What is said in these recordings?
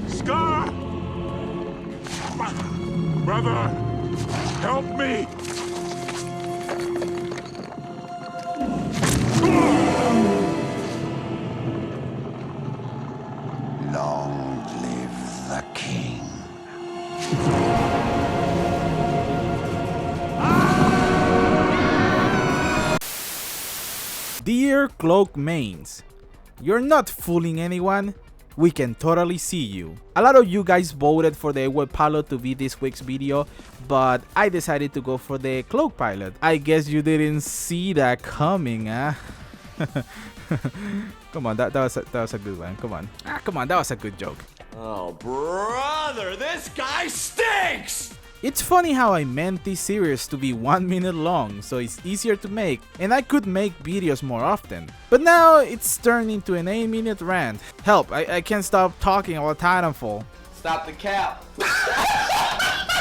Scar! Brother, help me! Long live the king. Dear Cloak mains, you're not fooling anyone. We can totally see you. A lot of you guys voted for the owell pilot to be this week's video, but I decided to go for the Cloak pilot. I guess you didn't see that coming, huh? Come on, that was a good one. Come on. Come on, that was a good joke. Oh, brother, this guy stinks! It's funny how I meant this series to be 1 minute long, so it's easier to make, and I could make videos more often. But now it's turned into an 8-minute rant. Help, I can't stop talking about Titanfall. Stop the cap. Stop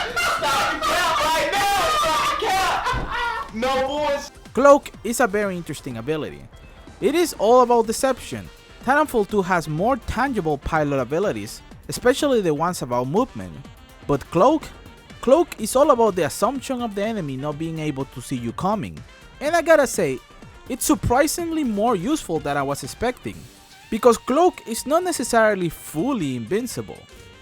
the cap right now! Stop the cap! No, boys! Cloak is a very interesting ability. It is all about deception. Titanfall 2 has more tangible pilot abilities, especially the ones about movement. But Cloak is all about the assumption of the enemy not being able to see you coming. And I gotta say, it's surprisingly more useful than I was expecting, because Cloak is not necessarily fully invincible.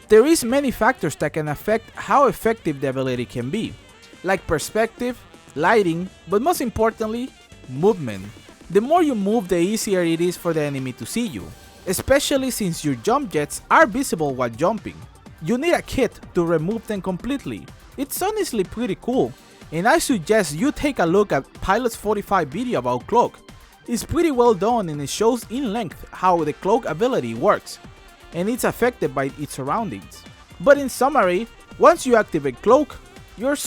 There is many factors that can affect how effective the ability can be, like perspective, lighting, but most importantly, movement. The more you move, the easier it is for the enemy to see you, especially since your jump jets are visible while jumping. You need a kit to remove them completely. It's honestly pretty cool, and I suggest you take a look at Pilot's 45 video about Cloak. It's pretty well done and it shows in length how the Cloak ability works, and it's affected by its surroundings. But in summary, once you activate Cloak, you're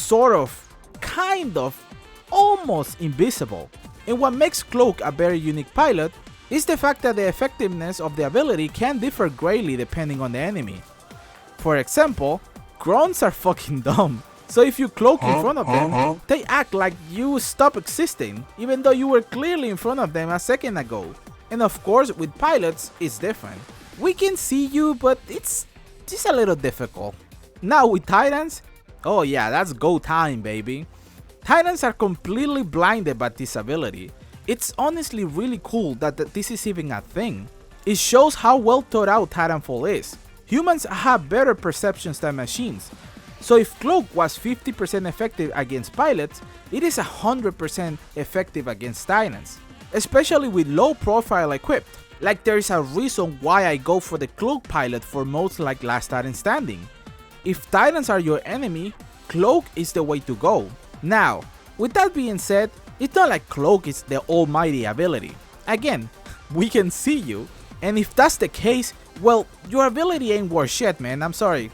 almost invisible. And what makes Cloak a very unique pilot is the fact that the effectiveness of the ability can differ greatly depending on the enemy. For example, Grunts are fucking dumb, so if you cloak in front of them, they act like you stop existing, even though you were clearly in front of them a second ago. And of course, with pilots, it's different. We can see you, but it's just a little difficult. Now with Titans, oh yeah, that's go time, baby. Titans are completely blinded by this ability. It's honestly really cool that this is even a thing. It shows how well thought out Titanfall is. Humans have better perceptions than machines, so if Cloak was 50% effective against pilots, it is 100% effective against Titans, especially with low profile equipped. Like there is a reason why I go for the Cloak pilot for modes like Last Titan Standing. If Titans are your enemy, Cloak is the way to go. Now, with that being said, it's not like Cloak is the almighty ability. Again, we can see you, and if that's the case, well, your ability ain't worth shit, man. I'm sorry.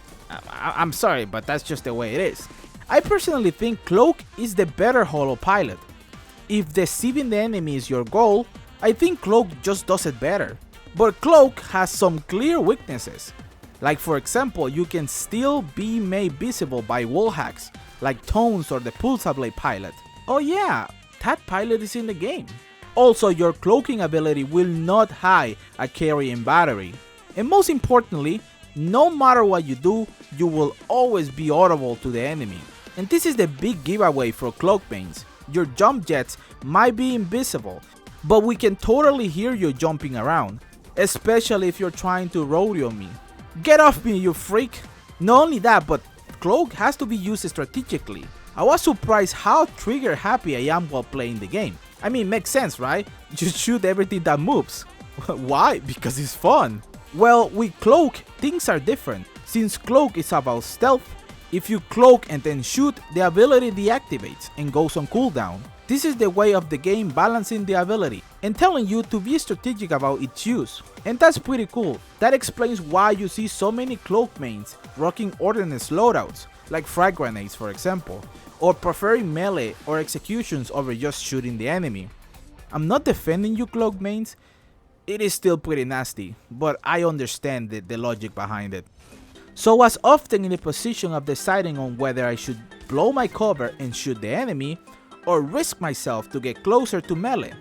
I'm sorry, but that's just the way it is. I personally think Cloak is the better holo pilot. If deceiving the enemy is your goal, I think Cloak just does it better. But Cloak has some clear weaknesses. Like for example, you can still be made visible by wall hacks, like Tones or the Pulsar Blade pilot. Oh yeah, that pilot is in the game. Also, your cloaking ability will not hide a carrying battery. And most importantly, no matter what you do, you will always be audible to the enemy. And this is the big giveaway for Cloak mains. Your jump jets might be invisible, but we can totally hear you jumping around, especially if you're trying to rodeo me. Get off me, you freak! Not only that, but Cloak has to be used strategically. I was surprised how trigger happy I am while playing the game. I mean, makes sense, right? Just shoot everything that moves. Why? Because it's fun. Well, with Cloak, things are different. Since Cloak is about stealth, if you cloak and then shoot, the ability deactivates and goes on cooldown. This is the way of the game balancing the ability and telling you to be strategic about its use. And that's pretty cool. That explains why you see so many Cloak mains rocking ordnance loadouts, like frag grenades for example, or preferring melee or executions over just shooting the enemy. I'm not defending you Cloak mains, it is still pretty nasty, but I understand the logic behind it. So I was often in the position of deciding on whether I should blow my cover and shoot the enemy, or risk myself to get closer to melee,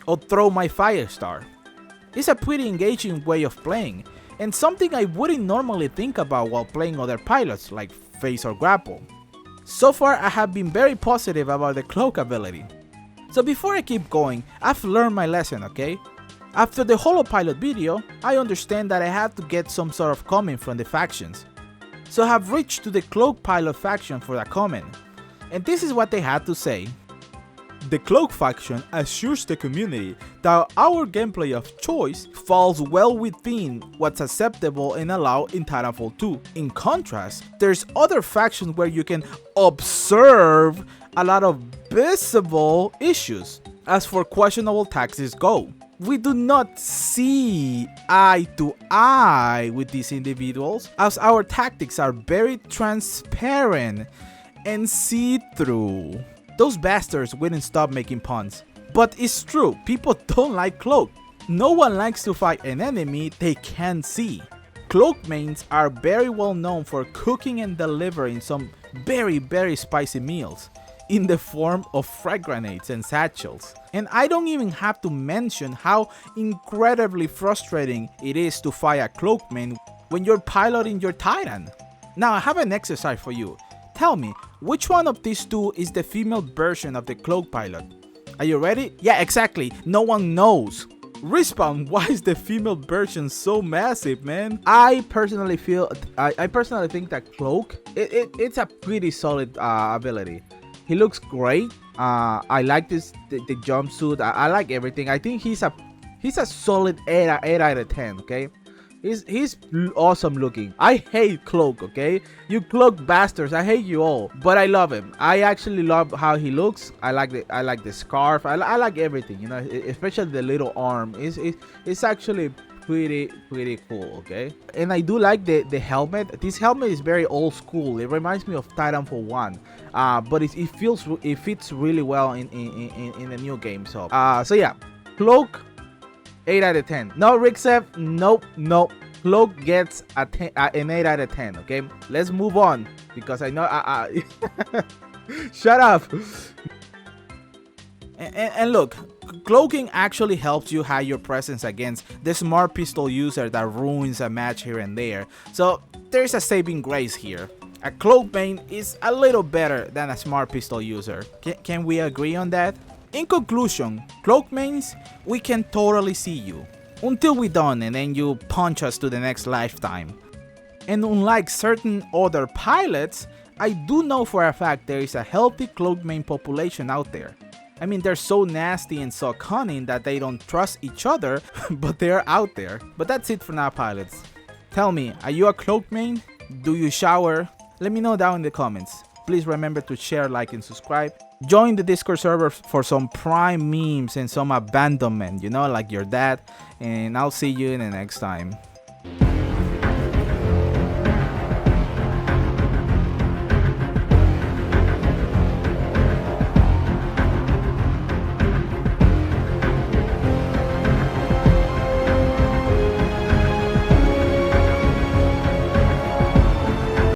or throw my fire star. It's a pretty engaging way of playing, and something I wouldn't normally think about while playing other pilots like Phase or Grapple. So far I have been very positive about the Cloak ability. So before I keep going, I've learned my lesson, okay? After the Holo Pilot video, I understand that I have to get some sort of comment from the factions. So I have reached to the Cloak Pilot faction for a comment, and this is what they had to say. The Cloak faction assures the community that our gameplay of choice falls well within what's acceptable and allowed in Titanfall 2. In contrast, there's other factions where you can observe a lot of visible issues. As for questionable tactics go, we do not see eye to eye with these individuals, as our tactics are very transparent and see-through. Those bastards wouldn't stop making puns. But it's true, people don't like Cloak. No one likes to fight an enemy they can't see. Cloak mains are very well known for cooking and delivering some very spicy meals in the form of frag grenades and satchels. And I don't even have to mention how incredibly frustrating it is to fight a Cloak main when you're piloting your Titan. Now I have an exercise for you. Tell me, which one of these two is the female version of the Cloak pilot? Are you ready? Yeah, exactly. No one knows. Respawn, why is the female version so massive, man? I personally think that Cloak, it's a pretty solid ability. He looks great. I like the jumpsuit. I like everything. I think he's a solid 8 out of 10. Okay. He's awesome looking. I hate Cloak, okay? You Cloak bastards, I hate you all. But I love him. I actually love how he looks. I like the scarf. I like everything, you know, especially the little arm. It's actually pretty cool, okay? And I do like the helmet. This helmet is very old school. It reminds me of Titanfall 1. But it fits really well in the new game. So yeah, Cloak 8 out of 10. No, Rixev, nope. Cloak gets an 8 out of 10, okay? Let's move on, because I know shut up. And look, cloaking actually helps you hide your presence against the smart pistol user that ruins a match here and there. So there's a saving grace here. A Cloak main is a little better than a smart pistol user. Can we agree on that? In conclusion, Cloak mains, we can totally see you. Until we're done and then you punch us to the next lifetime. And unlike certain other pilots, I do know for a fact there is a healthy Cloak main population out there. I mean, they're so nasty and so cunning that they don't trust each other, but they're out there. But that's it for now, pilots. Tell me, are you a Cloak main? Do you shower? Let me know down in the comments. Please remember to share, like, and subscribe. Join the Discord server for some prime memes and some abandonment, you know, like your dad. And I'll see you in the next time.